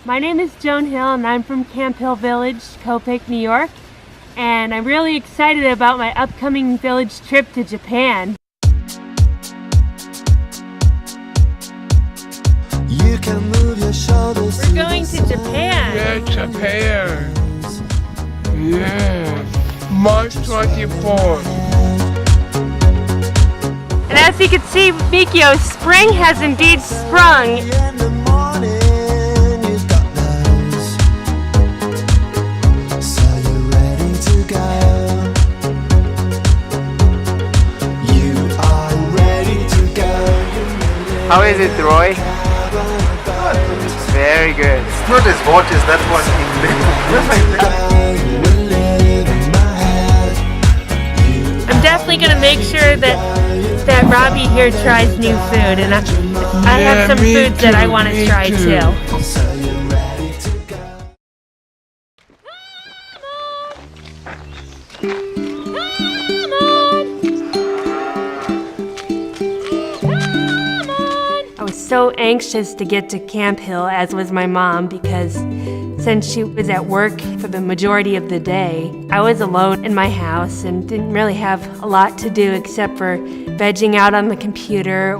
My name is Joan Hill and I'm from Camphill Village, Copake, New York. And I'm really excited about my upcoming village trip to Japan. You can move your shoulders. We're going to Japan. Yeah, Japan. Yes. March 24th. And as you can see, Mikio, spring has indeed sprung. In the morning, you've got those. So you're ready to go. You are ready to go. How is it, Roy? Very good. It's not as hot as that one in I'm definitely going to make sure that Robbie here tries new food, and I have some foods that I want to try too. So you're ready to go. I was so anxious to get to Camphill, as was my mom, because since she was at work for the majority of the day, I was alone in my house and didn't really have a lot to do except for vegging out on the computer.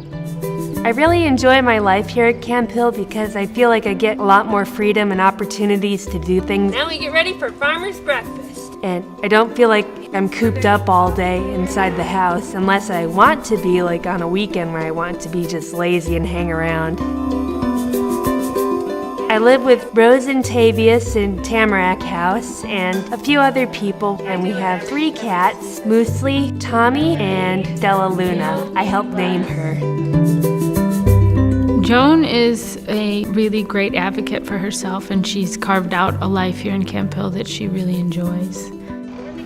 I really enjoy my life here at Camphill because I feel like I get a lot more freedom and opportunities to do things. Now we get ready for farmer's breakfast. And I don't feel like I'm cooped up all day inside the house unless I want to be, like on a weekend where I want to be just lazy and hang around. I live with Rose and Tavius in Tamarack House and a few other people, and we have 3 cats, Moosely, Tommy, and Della Luna. I helped name her. Joan is a really great advocate for herself, and she's carved out a life here in Camphill that she really enjoys.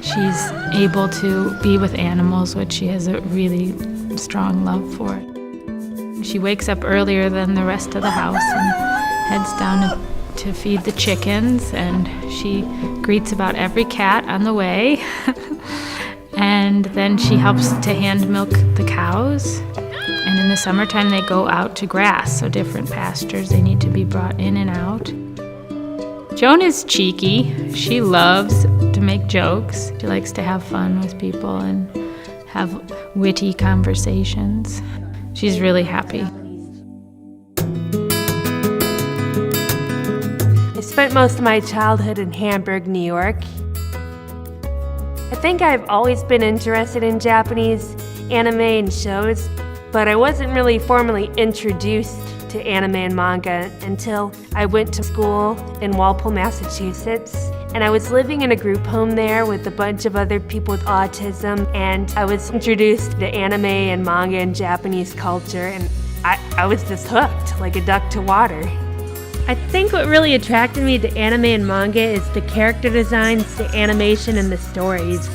She's able to be with animals, which she has a really strong love for. She wakes up earlier than the rest of the house and heads down to feed the chickens, and she greets about every cat on the way. And then she helps to hand milk the cows. And in the summertime, they go out to grass, so different pastures they need to be brought in and out. Joan is cheeky. She loves to make jokes. She likes to have fun with people and have witty conversations. She's really happy. I spent most of my childhood in Hamburg, New York. I think I've always been interested in Japanese anime and shows, but I wasn't really formally introduced to anime and manga until I went to school in Walpole, Massachusetts. And I was living in a group home there with a bunch of other people with autism, and I was introduced to anime and manga and Japanese culture, and I was just hooked, like a duck to water. I think what really attracted me to anime and manga is the character designs, the animation, and the stories.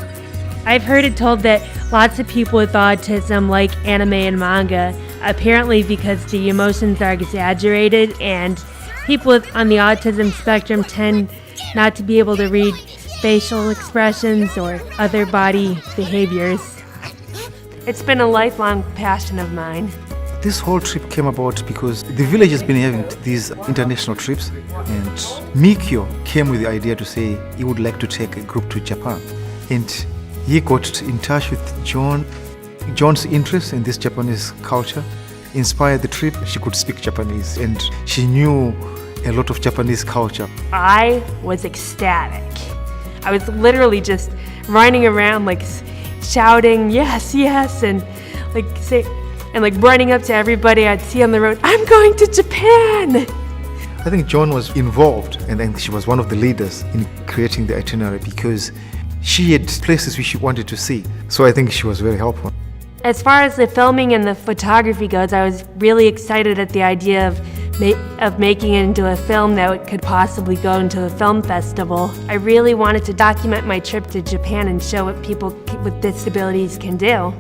I've heard it told that lots of people with autism like anime and manga, apparently because the emotions are exaggerated, and people on the autism spectrum tend not to be able to read facial expressions or other body behaviors. It's been a lifelong passion of mine. This whole trip came about because the village has been having these international trips, and Mikio came with the idea to say he would like to take a group to Japan. And he got in touch with Joan. Joan's interest in this Japanese culture inspired the trip. She could speak Japanese and she knew a lot of Japanese culture. I was ecstatic. I was literally just running around like shouting, yes, yes, and running up to everybody I'd see on the road, I'm going to Japan! I think Joan was involved, and then she was one of the leaders in creating the itinerary because she had places which she wanted to see. So I think she was very helpful. As far as the filming and the photography goes, I was really excited at the idea of making it into a film that could possibly go into a film festival. I really wanted to document my trip to Japan and show what people with disabilities can do.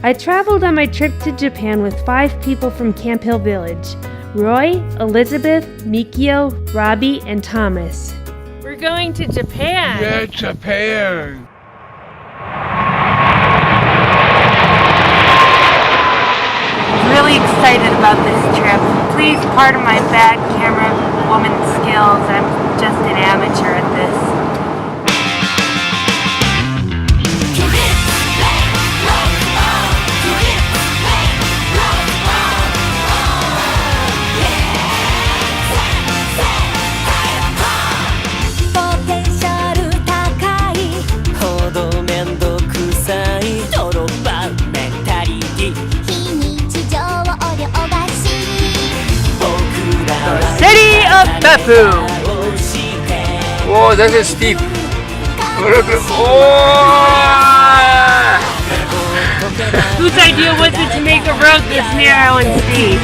I traveled on my trip to Japan with 5 people from Camphill Village: Roy, Elizabeth, Mikio, Robbie, and Thomas. We're going to Japan! Yeah, Japan. I'm really excited about this trip. Please pardon my bad camera woman's skills. I'm just an amateur at this. City of Booo. Whoa, that is steep. Whose idea was it to make a road this narrow and steep?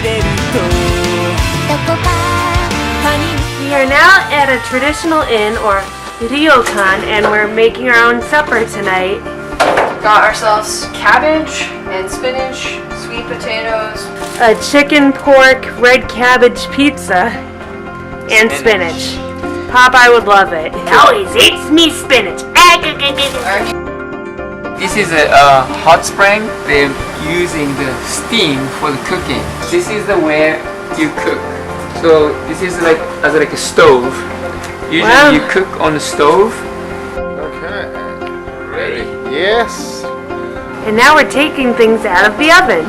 We are now at a traditional inn, or ryokan, and we're making our own supper tonight. Got ourselves cabbage and spinach, sweet potatoes. A chicken, pork, red cabbage pizza, and spinach. Popeye would love it. Always eats me spinach. This is a hot spring. They're using the steam for the cooking. This is the where you cook. So this is like as like a stove. Usually Wow. you cook on the stove. Okay. Ready? Yes. And now we're taking things out of the oven.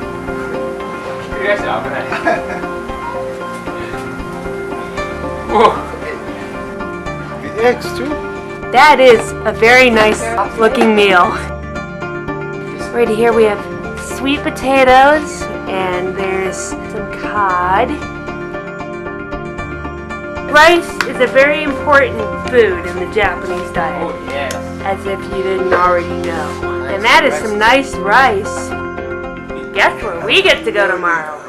Whoa. The eggs too. That is a very nice looking meal. Right here we have sweet potatoes, and there's some cod. Rice is a very important food in the Japanese diet, Oh yes. as if you didn't already know. And that is some nice rice. Guess where we get to go tomorrow?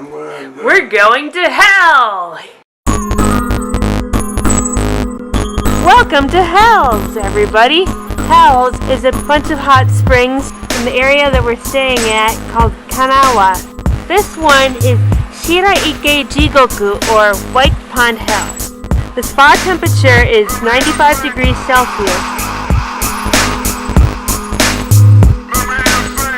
We're going to hell! Welcome to Hells, everybody! Hells is a bunch of hot springs in the area that we're staying at called Kanawa. This one is Shiraike Jigoku, or White Pond Hell. The spa temperature is 95 degrees Celsius.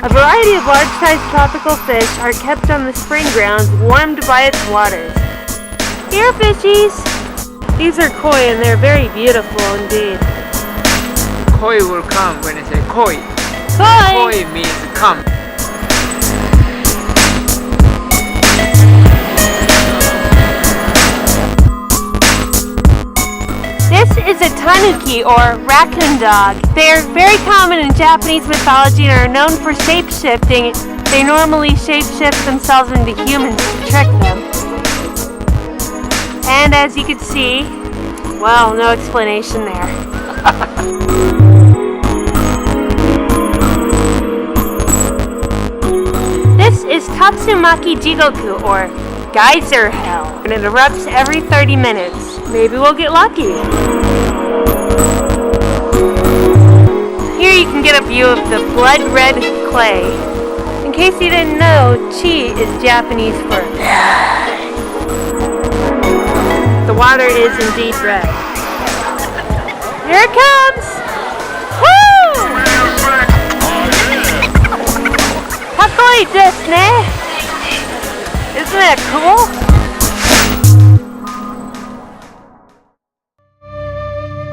A variety of large-sized tropical fish are kept on the spring grounds, warmed by its waters. Here, fishies! These are koi, and they're very beautiful indeed. Koi will come when I say koi. Koi! Koi means come. This is a tanuki, or raccoon dog. They are very common in Japanese mythology and are known for shape-shifting. They normally shape-shift themselves into humans to trick them. And as you can see, well, no explanation there. This is Tatsumaki Jigoku, or Geyser Hell, and it erupts every 30 minutes. Maybe we'll get lucky. Here you can get a view of the blood red clay. In case you didn't know, chi is Japanese for the water is indeed red. Here it comes! Woo! Hakoi desu ne? Isn't that cool?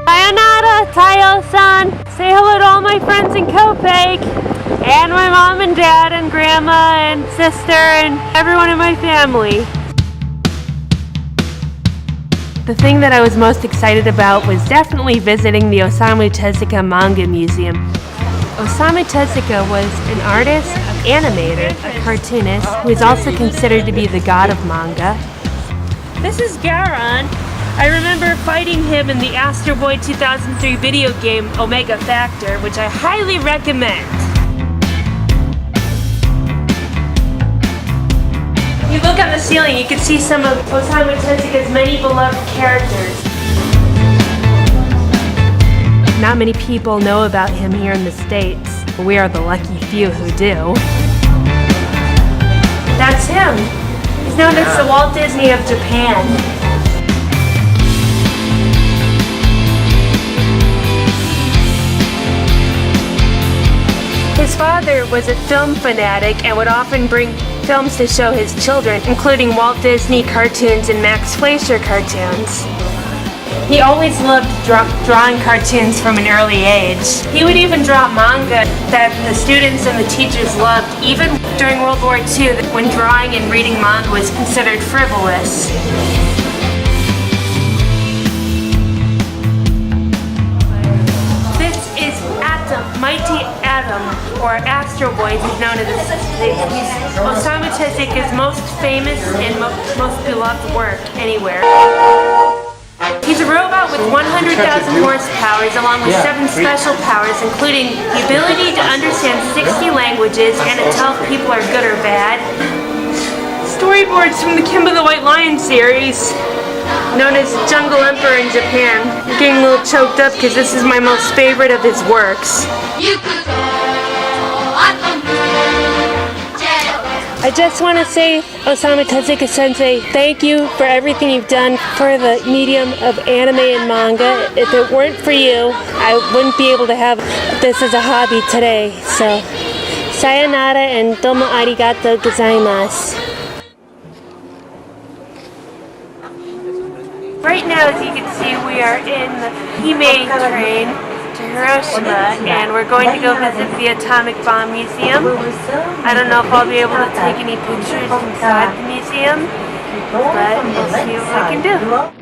Sayonara, Tayo-san! Say hello to all my friends in Copake! And my mom and dad and grandma and sister and everyone in my family. The thing that I was most excited about was definitely visiting the Osamu Tezuka Manga Museum. Osamu Tezuka was an artist, an animator, a cartoonist, who is also considered to be the god of manga. This is Garon. I remember fighting him in the Astro Boy 2003 video game Omega Factor, which I highly recommend. If you look on the ceiling, you can see some of Osamu Tezuka's many beloved characters. Not many people know about him here in the States, but we are the lucky few who do. That's him. He's known as the Walt Disney of Japan. His father was a film fanatic and would often bring films to show his children, including Walt Disney cartoons and Max Fleischer cartoons. He always loved drawing cartoons from an early age. He would even draw manga that the students and the teachers loved, even during World War II, when drawing and reading manga was considered frivolous. This is Atom, Mighty Atom, or Astro Boy, he's known as Osamu Tezuka's most famous and most beloved work anywhere. He's a robot with 100,000 horsepower, along with 7 special powers, including the ability to understand 60 languages and to tell if people are good or bad. Storyboards from the Kimba the White Lion series, known as Jungle Emperor in Japan. I'm getting a little choked up because this is my most favorite of his works. I just want to say, Osamu Tezuka Sensei, thank you for everything you've done for the medium of anime and manga. If it weren't for you, I wouldn't be able to have this as a hobby today. So, sayonara and domo arigatou gozaimasu. Right now, as you can see, we are in the Hime train to Hiroshima, and we're going to go visit the Atomic Bomb Museum. I don't know if I'll be able to take any pictures inside the museum, but we'll see what we can do.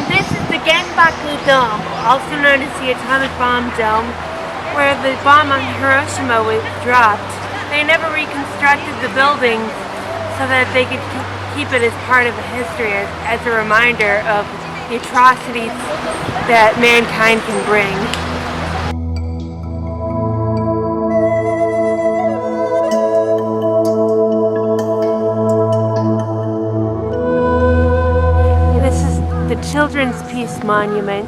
This is the Genbaku Dome, also known as the Atomic Bomb Dome, where the bomb on Hiroshima was dropped. They never reconstructed the building so that they could keep it as part of the history, as a reminder of the atrocities that mankind can bring. Children's Peace Monument.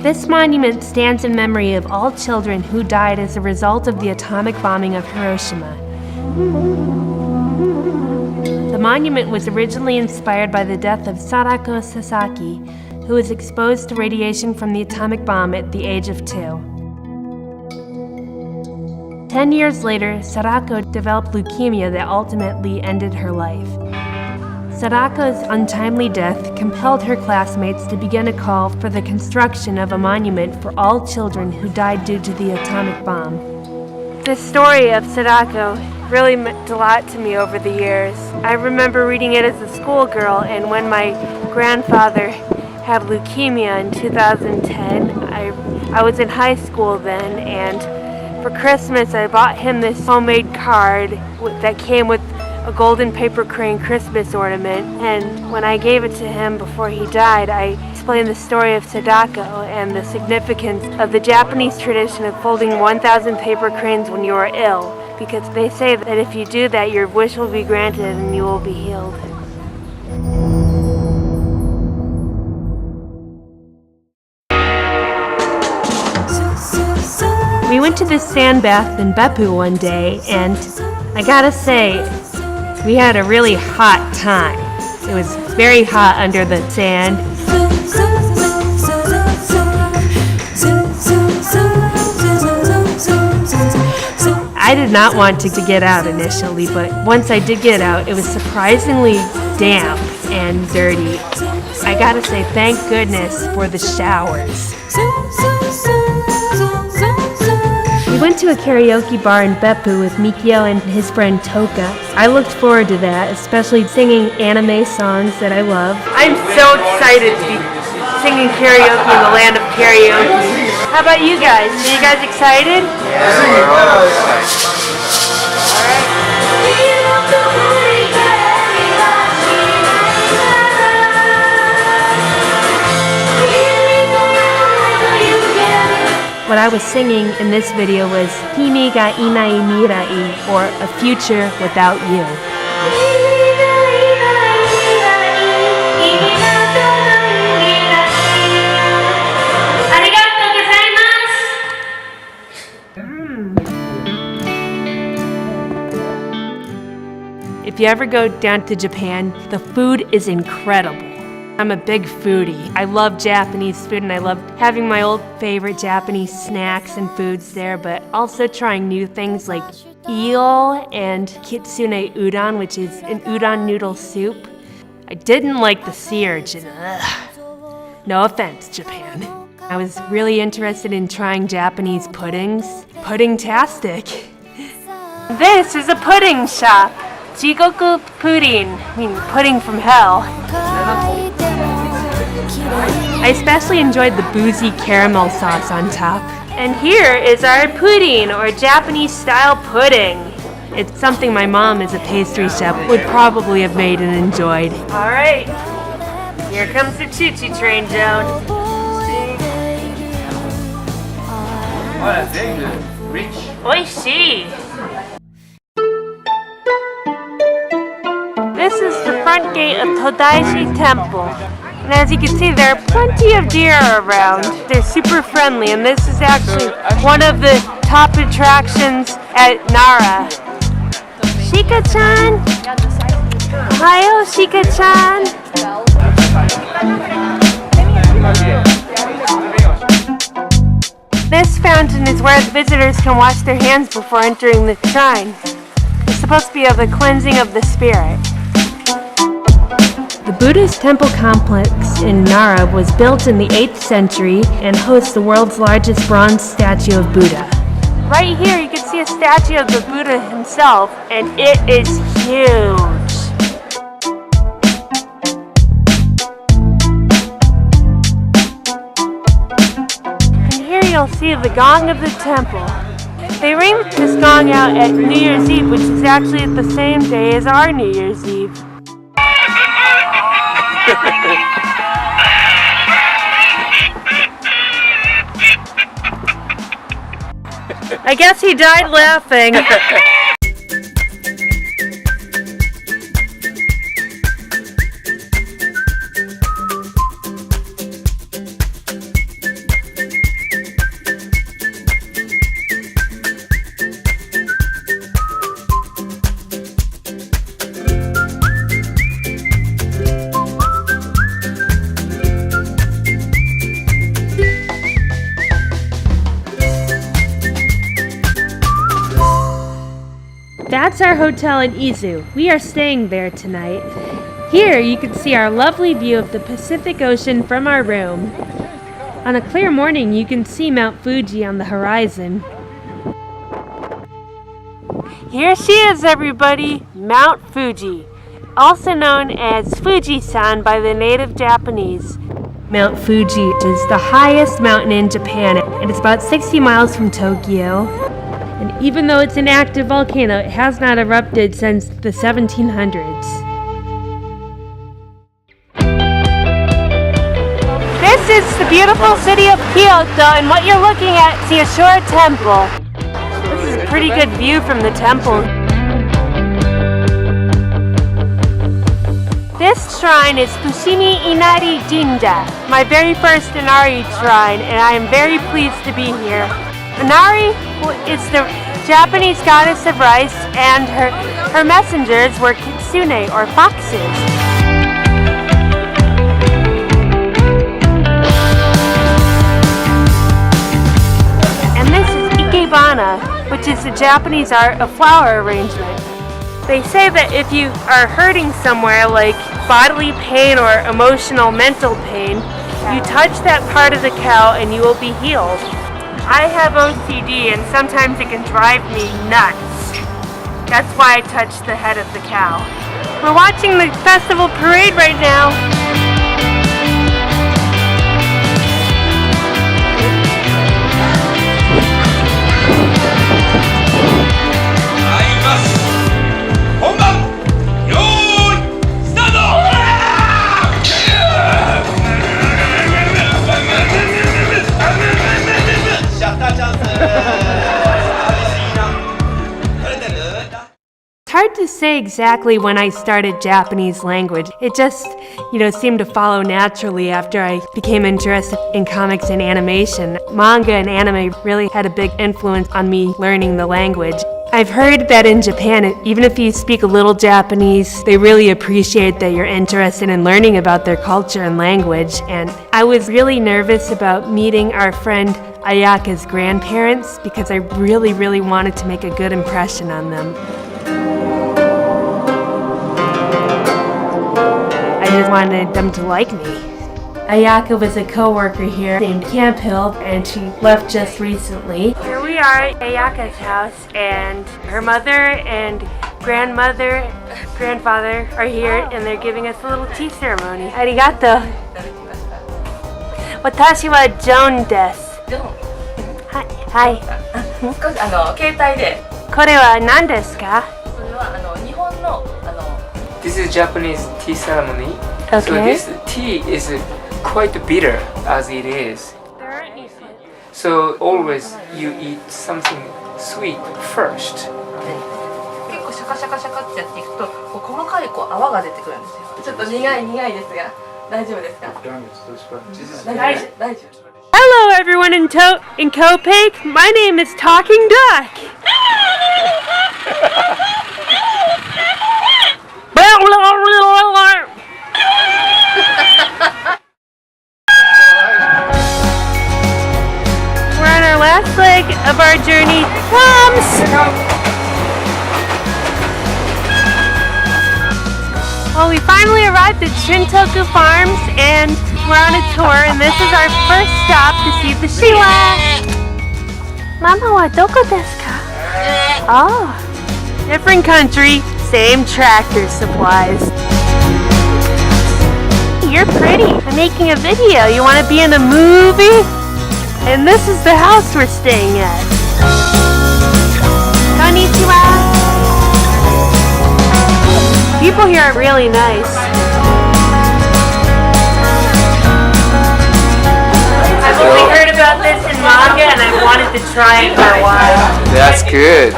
This monument stands in memory of all children who died as a result of the atomic bombing of Hiroshima. The monument was originally inspired by the death of Sadako Sasaki, who was exposed to radiation from the atomic bomb at the age of 2. 10 years later, Sadako developed leukemia that ultimately ended her life. Sadako's untimely death compelled her classmates to begin a call for the construction of a monument for all children who died due to the atomic bomb. The story of Sadako really meant a lot to me over the years. I remember reading it as a schoolgirl, and when my grandfather had leukemia in 2010, I was in high school then, and for Christmas I bought him this homemade card that came with a golden paper crane Christmas ornament, and when I gave it to him before he died, I explained the story of Sadako and the significance of the Japanese tradition of folding 1,000 paper cranes when you are ill, because they say that if you do that, your wish will be granted and you will be healed. We went to this sand bath in Booo one day, and I gotta say, we had a really hot time. It was very hot under the sand. I did not want to get out initially, but once I did get out, it was surprisingly damp and dirty. I gotta say, thank goodness for the showers. We went to a karaoke bar in Beppu with Mikio and his friend Toka. I looked forward to that, especially singing anime songs that I love. I'm so excited to be singing karaoke in the land of karaoke. How about you guys? Are you guys excited? What I was singing in this video was Kimi ga inai mirai, or A Future Without You. If you ever go down to Japan, the food is incredible. I'm a big foodie. I love Japanese food and I love having my old favorite Japanese snacks and foods there, but also trying new things like eel and kitsune udon, which is an udon noodle soup. I didn't like the sea urchin. Ugh. No offense, Japan. I was really interested in trying Japanese puddings. Pudding-tastic. This is a pudding shop. Jigoku pudding, I mean pudding from hell. I especially enjoyed the boozy caramel sauce on top. And here is our pudding, or Japanese-style pudding. It's something my mom, as a pastry chef, would probably have made and enjoyed. All right, here comes the choo-choo train, Joan. Oh, that's very good. Rich. Oishii! This is the front gate of Todaishi Temple. And as you can see, there are plenty of deer around. They're super friendly, and this is actually one of the top attractions at Nara. Shika-chan! Ohayo, Shika-chan! This fountain is where the visitors can wash their hands before entering the shrine. It's supposed to be of the cleansing of the spirit. The Buddhist temple complex in Nara was built in the 8th century and hosts the world's largest bronze statue of Buddha. Right here you can see a statue of the Buddha himself, and it is huge. And here you'll see the gong of the temple. They ring this gong out at New Year's Eve, which is actually the same day as our New Year's Eve. I guess he died laughing. That's our hotel in Izu. We are staying there tonight. Here you can see our lovely view of the Pacific Ocean from our room. On a clear morning you can see Mount Fuji on the horizon. Here she is, everybody, Mount Fuji, also known as Fuji-san by the native Japanese. Mount Fuji is the highest mountain in Japan, and it's about 60 miles from Tokyo. And even though it's an active volcano, it has not erupted since the 1700s. This is the beautiful city of Kyoto, and what you're looking at is the Ashura Temple. This is a pretty good view from the temple. This shrine is Fushimi Inari Jinja, my very first Inari shrine, and I am very pleased to be here. Inari is the Japanese goddess of rice, and her messengers were kitsune, or foxes. And this is ikebana, which is the Japanese art of flower arrangement. They say that if you are hurting somewhere, like bodily pain or emotional mental pain, you touch that part of the cow and you will be healed. I have OCD and sometimes it can drive me nuts. That's why I touch the head of the cow. We're watching the festival parade right now. It's hard to say exactly when I started Japanese language. It just, seemed to follow naturally after I became interested in comics and animation. Manga and anime really had a big influence on me learning the language. I've heard that in Japan, even if you speak a little Japanese, they really appreciate that you're interested in learning about their culture and language. And I was really nervous about meeting our friend Ayaka's grandparents because I really wanted to make a good impression on them. I just wanted them to like me. Ayaka was a co-worker here named Camphill, and she left just recently. Here we are at Ayaka's house, and her mother and grandmother, grandfather are here, and they're giving us a little tea ceremony. Arigato. Watashi wa Joan desu. Hi. 少し携帯で Kore wa nan desu ka? それは日本の This is Japanese tea ceremony. So Okay. this tea is quite bitter as it is. So always you eat something sweet first. 結構シャカシャカシャカってやっていくとこう細かい泡が出てくるんですよ。ちょっと苦いですが大丈夫ですか？大丈夫。 Hello everyone in Copake. My name is Talking Duck. We're on our last leg of our journey. Well, we finally arrived at Shintoku Farms and we're on a tour, and this is our first stop to see the Shiwa. Mama wa doko desu ka? Oh, different country, same tractor supplies. You're pretty. I'm making a video. You want to be in a movie? And this is the house we're staying at. Konnichiwa. People here are really nice. I've only heard about this in manga and I've wanted to try it for a while. That's good.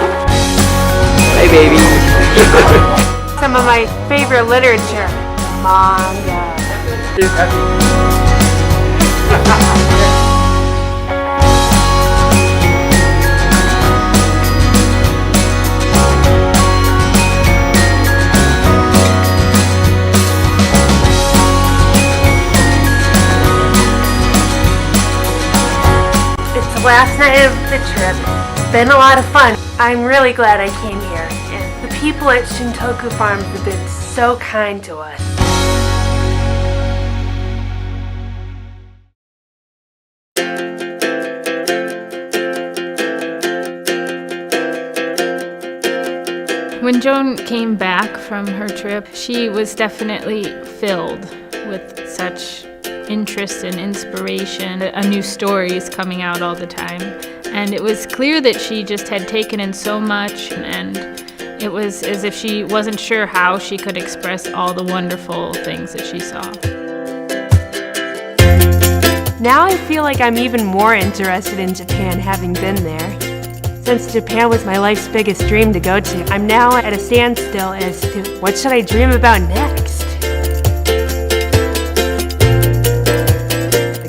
Hey, baby. Some of my favorite literature. Manga. Last night of the trip. It's been a lot of fun. I'm really glad I came here. And the people at Shintoku Farms have been so kind to us. When Joan came back from her trip, she was definitely filled with such interest and inspiration. New stories coming out all the time. And it was clear that she just had taken in so much, and it was as if she wasn't sure how she could express all the wonderful things that she saw. Now I feel like I'm even more interested in Japan having been there. Since Japan was my life's biggest dream to go to, I'm now at a standstill as to what should I dream about next?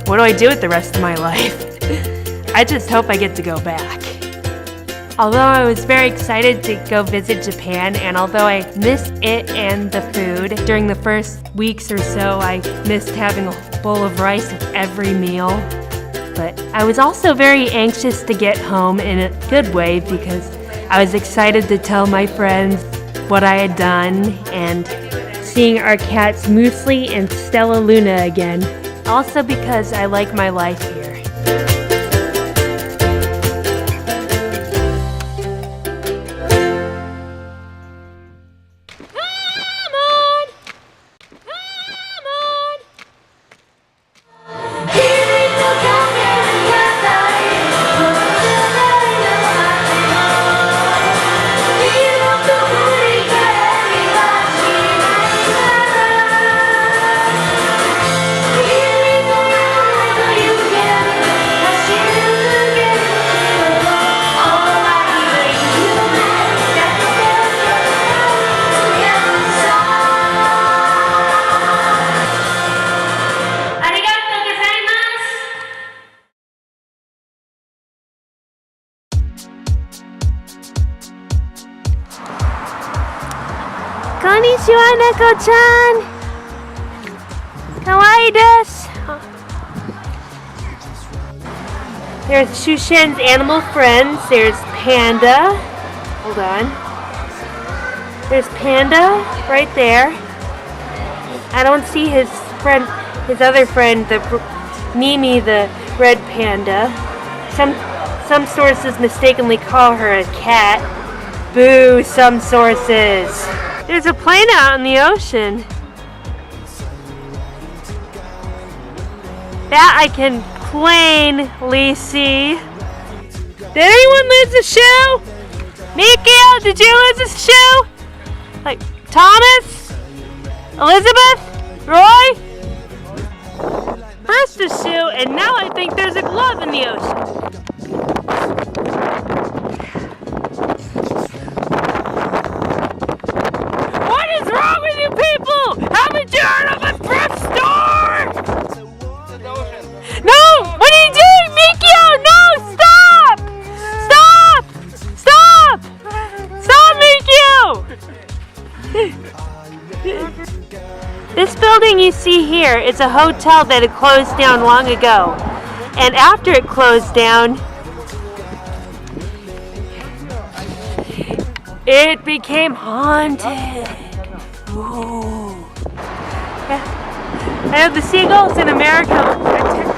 What do I do with the rest of my life? I just hope I get to go back. Although I was very excited to go visit Japan, and although I missed it and the food, during the first weeks or so I missed having a bowl of rice with every meal. But I was also very anxious to get home in a good way because I was excited to tell my friends what I had done and seeing our cats Moosely and Stella Luna again. Also because I like my life here. konnichiwa, Neko-chan. Kawaii desu. There's Shushen's animal friends. There's Panda. Hold on. There's Panda right there. I don't see his friend, his other friend, the Mimi, the red panda. Some sources mistakenly call her a cat. Boo, some sources. There's a plane out in the ocean. That I can plainly see. Did anyone lose a shoe? Mikio, did you lose a shoe? Like Thomas? Elizabeth? Roy? First a shoe, and now I think there's a glove in the ocean. What is wrong with you people? Haven't you heard of a thrift store? No! What are you doing, Mikio? No! Stop! Stop! Stop! Stop, Mikio! This building you see here is a hotel that had closed down long ago. And after it closed down, it became haunted. Ooh. I have the seagulls in America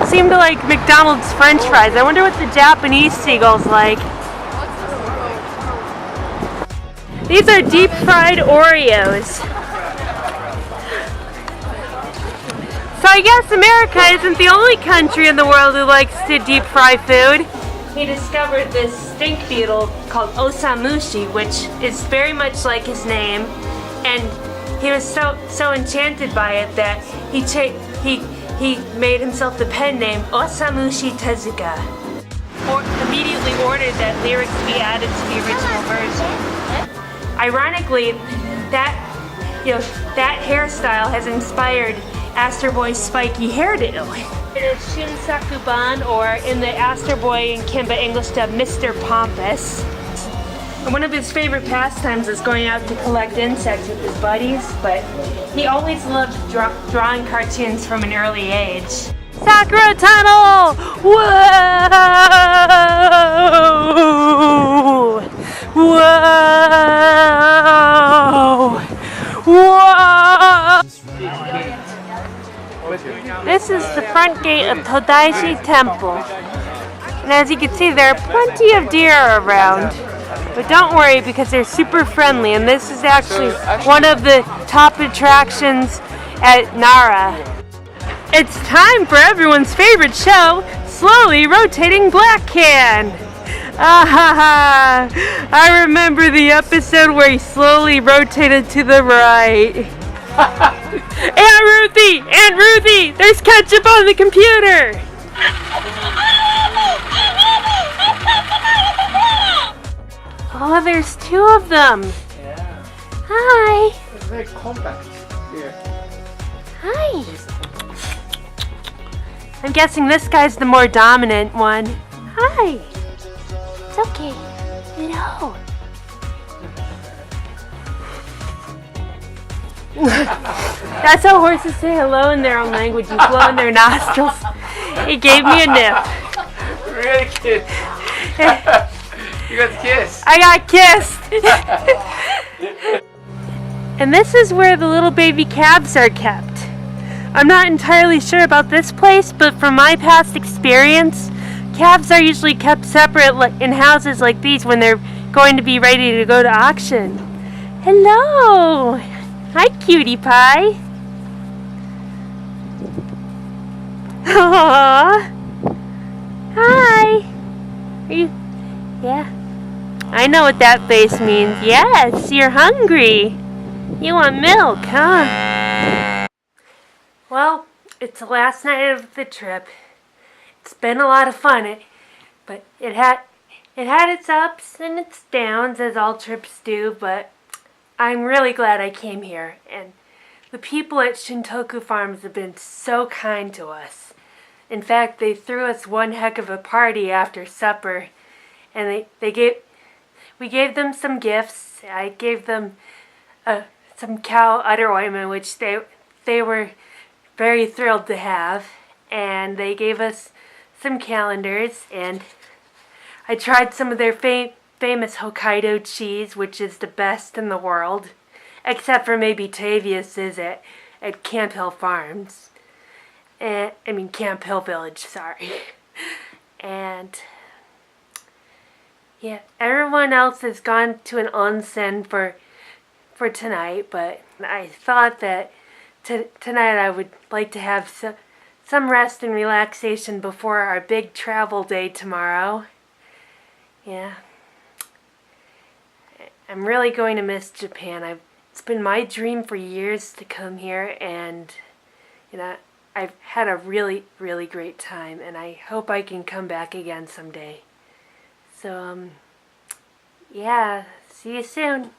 seem to like McDonald's French fries. I wonder what the Japanese seagulls like. These are deep fried Oreos. So I guess America isn't the only country in the world who likes to deep fry food. He discovered this stink beetle called osamushi, which is very much like his name, and he was so enchanted by it that he made himself the pen name Osamushi Tezuka. Immediately ordered that lyrics be added to the original version. Ironically, that hairstyle has inspired Astro Boy's spiky hairdo. It is Shunsakuban, or in the Astro Boy and Kimba English dub, Mr. Pompous. And one of his favorite pastimes is going out to collect insects with his buddies, but he always loved drawing cartoons from an early age. Sakura Tunnel! Whoa! Whoa! Whoa! This is the front gate of Todaishi Temple. And as you can see, there are plenty of deer around. But don't worry, because they're super friendly, and this is actually one of the top attractions at Nara. It's time for everyone's favorite show, Slowly Rotating Black Can. I remember the episode where he slowly rotated to the right. Aunt Ruthie, there's ketchup on the computer. Oh, there's two of them. Yeah. Hi. It's very compact here. Hi. I'm guessing this guy's the more dominant one. Hi. It's okay. Hello. That's how horses say hello in their own language. You blow in their nostrils. He gave me a nip. Really cute. You got kissed. I got kissed. And this is where the little baby calves are kept. I'm not entirely sure about this place, but from my past experience, calves are usually kept separate in houses like these when they're going to be ready to go to auction. Hello. Hi, cutie pie. Aww. Hi. Are you? Yeah. I know what that face means. Yes, you're hungry. You want milk, huh? Well, it's the last night of the trip. It's been a lot of fun, but it had its ups and its downs, as all trips do, but I'm really glad I came here, and the people at Shintoku Farms have been so kind to us. In fact, they threw us one heck of a party after supper, and we gave them some gifts. I gave them some cow udder ointment, which they were very thrilled to have, and they gave us some calendars, and I tried some of their famous Hokkaido cheese, which is the best in the world, except for maybe Tavius's at Camphill Farms. Camphill Village, sorry. And yeah, everyone else has gone to an onsen for tonight, but I thought that tonight I would like to have some rest and relaxation before our big travel day tomorrow. Yeah. I'm really going to miss Japan. It's been my dream for years to come here, and I've had a really, really great time, and I hope I can come back again someday. So, yeah, see you soon.